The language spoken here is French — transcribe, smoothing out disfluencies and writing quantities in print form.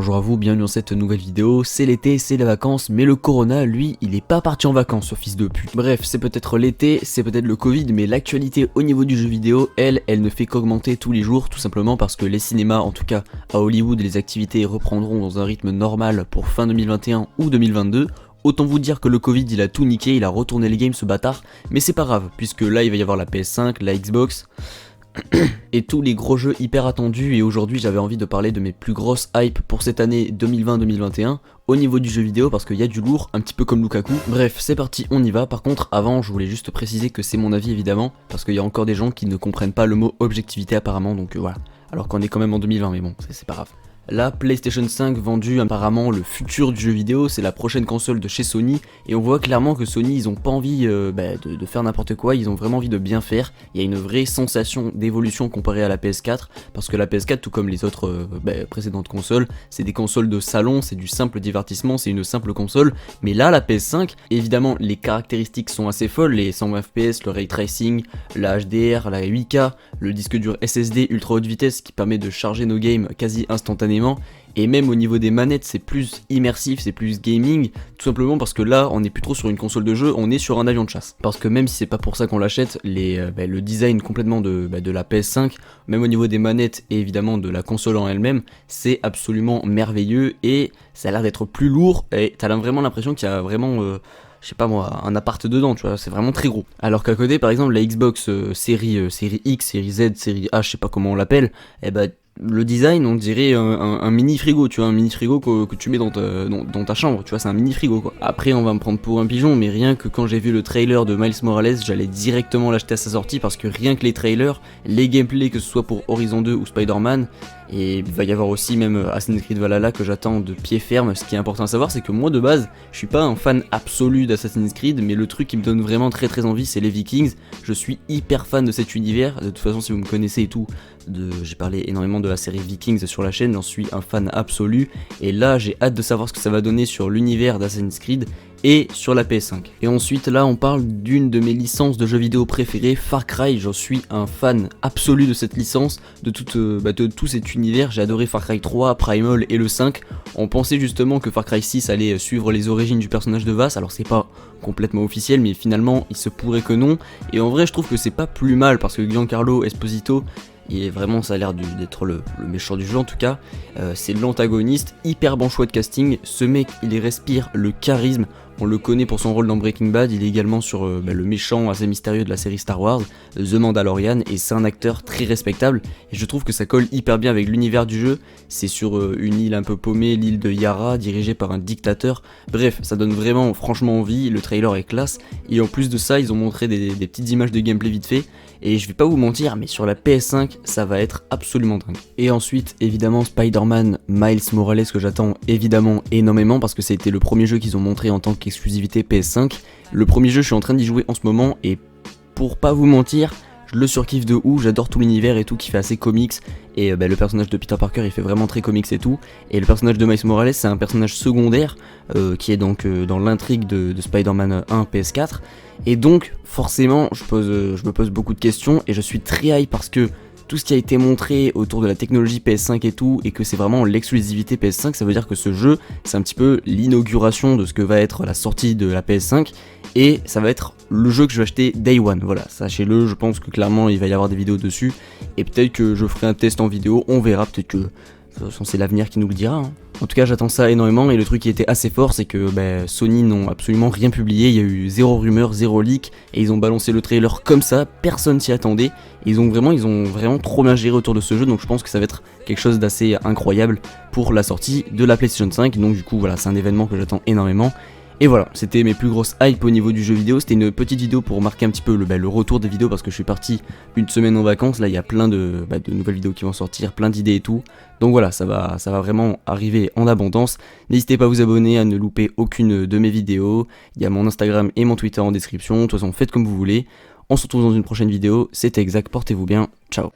bonjour à vous, bienvenue dans cette nouvelle vidéo. C'est l'été, c'est les vacances, mais le corona, lui, il est pas parti en vacances, ce fils de pute. Bref, c'est peut-être l'été, c'est peut-être le Covid, mais l'actualité au niveau du jeu vidéo, elle ne fait qu'augmenter tous les jours, tout simplement parce que les cinémas, en tout cas à Hollywood, les activités reprendront dans un rythme normal pour fin 2021 ou 2022. Autant vous dire que le Covid il a tout niqué, il a retourné les games ce bâtard, mais c'est pas grave, puisque là il va y avoir la PS5, la Xbox et tous les gros jeux hyper attendus. Et aujourd'hui j'avais envie de parler de mes plus grosses hype pour cette année 2020-2021 au niveau du jeu vidéo, parce qu'il y a du lourd, un petit peu comme Lukaku. Bref, c'est parti, on y va. Par contre, avant, je voulais juste préciser que c'est mon avis évidemment, parce qu'il y a encore des gens qui ne comprennent pas le mot objectivité apparemment, donc voilà. Alors qu'on est quand même en 2020, mais bon, c'est pas grave. La PlayStation 5 vendue apparemment le futur du jeu vidéo, c'est la prochaine console de chez Sony, et on voit clairement que Sony ils ont pas envie de faire n'importe quoi, ils ont vraiment envie de bien faire. Il y a une vraie sensation d'évolution comparée à la PS4, parce que la PS4 tout comme les autres précédentes consoles, c'est des consoles de salon, c'est du simple divertissement, c'est une simple console, mais là la PS5, évidemment les caractéristiques sont assez folles, les 120 fps, le ray tracing, la HDR, la 8K, le disque dur SSD ultra haute vitesse qui permet de charger nos games quasi instantanément. Et même au niveau des manettes c'est plus immersif, c'est plus gaming, tout simplement parce que là on n'est plus trop sur une console de jeu, on est sur un avion de chasse. Parce que même si c'est pas pour ça qu'on l'achète, le design complètement de la PS5, même au niveau des manettes et évidemment de la console en elle-même, c'est absolument merveilleux et ça a l'air d'être plus lourd et t'as vraiment l'impression qu'il y a vraiment... je sais pas moi, un appart dedans, tu vois, c'est vraiment très gros. Alors qu'à côté, par exemple, la Xbox série X, série Z, série H, je sais pas comment on l'appelle, le design, on dirait un mini frigo, tu vois, un mini frigo que tu mets dans ta chambre, tu vois, c'est un mini frigo quoi. Après, on va me prendre pour un pigeon, mais rien que quand j'ai vu le trailer de Miles Morales, j'allais directement l'acheter à sa sortie parce que rien que les trailers, les gameplays, que ce soit pour Horizon 2 ou Spider-Man, et il va y avoir aussi même Assassin's Creed Valhalla que j'attends de pied ferme. Ce qui est important à savoir, c'est que moi de base, je suis pas un fan absolu d'Assassin's Creed, mais le truc qui me donne vraiment très très envie, c'est les Vikings. Je suis hyper fan de cet univers. De toute façon, si vous me connaissez et tout, j'ai parlé énormément de la série Vikings sur la chaîne, j'en suis un fan absolu. Et là, j'ai hâte de savoir ce que ça va donner sur l'univers d'Assassin's Creed et sur la PS5. Et ensuite là on parle d'une de mes licences de jeux vidéo préférées, Far Cry. J'en suis un fan absolu de cette licence, de tout cet univers. J'ai adoré Far Cry 3, Primal et le 5. On pensait justement que Far Cry 6 allait suivre les origines du personnage de Vaas, alors c'est pas complètement officiel, mais finalement il se pourrait que non. Et en vrai je trouve que c'est pas plus mal, parce que Giancarlo Esposito, et vraiment ça a l'air d'être le méchant du jeu en tout cas, c'est l'antagoniste, hyper bon choix de casting. Ce mec il respire le charisme, on le connaît pour son rôle dans Breaking Bad, il est également sur le méchant assez mystérieux de la série Star Wars, The Mandalorian, et c'est un acteur très respectable, et je trouve que ça colle hyper bien avec l'univers du jeu. C'est sur une île un peu paumée, l'île de Yara, dirigée par un dictateur. Bref, ça donne vraiment franchement envie, le trailer est classe, et en plus de ça ils ont montré des petites images de gameplay vite fait, et je vais pas vous mentir, mais sur la PS5 ça va être absolument dingue. Et ensuite évidemment Spider-Man Miles Morales, que j'attends évidemment énormément, parce que c'était le premier jeu qu'ils ont montré en tant qu'exclusivité PS5. Le premier jeu, je suis en train d'y jouer en ce moment, et pour pas vous mentir, je le surkiffe de ouf, j'adore tout l'univers et tout qui fait assez comics, et le personnage de Peter Parker il fait vraiment très comics et tout, et le personnage de Miles Morales c'est un personnage secondaire qui est donc dans l'intrigue de Spider-Man 1 PS4, et donc forcément je me pose beaucoup de questions, et je suis très hype parce que tout ce qui a été montré autour de la technologie PS5 et tout, et que c'est vraiment l'exclusivité PS5, ça veut dire que ce jeu, c'est un petit peu l'inauguration de ce que va être la sortie de la PS5, et ça va être le jeu que je vais acheter Day One, voilà, sachez-le. Je pense que clairement il va y avoir des vidéos dessus, et peut-être que je ferai un test en vidéo, on verra, peut-être que c'est l'avenir qui nous le dira, hein. En tout cas j'attends ça énormément, et le truc qui était assez fort c'est que Sony n'ont absolument rien publié, il y a eu zéro rumeur, zéro leak, et ils ont balancé le trailer comme ça, personne s'y attendait, et ils ont vraiment trop bien géré autour de ce jeu, donc je pense que ça va être quelque chose d'assez incroyable pour la sortie de la PlayStation 5, donc du coup voilà, c'est un événement que j'attends énormément. Et voilà, c'était mes plus grosses hype au niveau du jeu vidéo. C'était une petite vidéo pour marquer un petit peu le retour des vidéos, parce que je suis parti une semaine en vacances. Là il y a plein de nouvelles vidéos qui vont sortir, plein d'idées et tout. Donc voilà, ça va vraiment arriver en abondance. N'hésitez pas à vous abonner, à ne louper aucune de mes vidéos. Il y a mon Instagram et mon Twitter en description. De toute façon faites comme vous voulez. On se retrouve dans une prochaine vidéo. C'était Exact, portez-vous bien, ciao.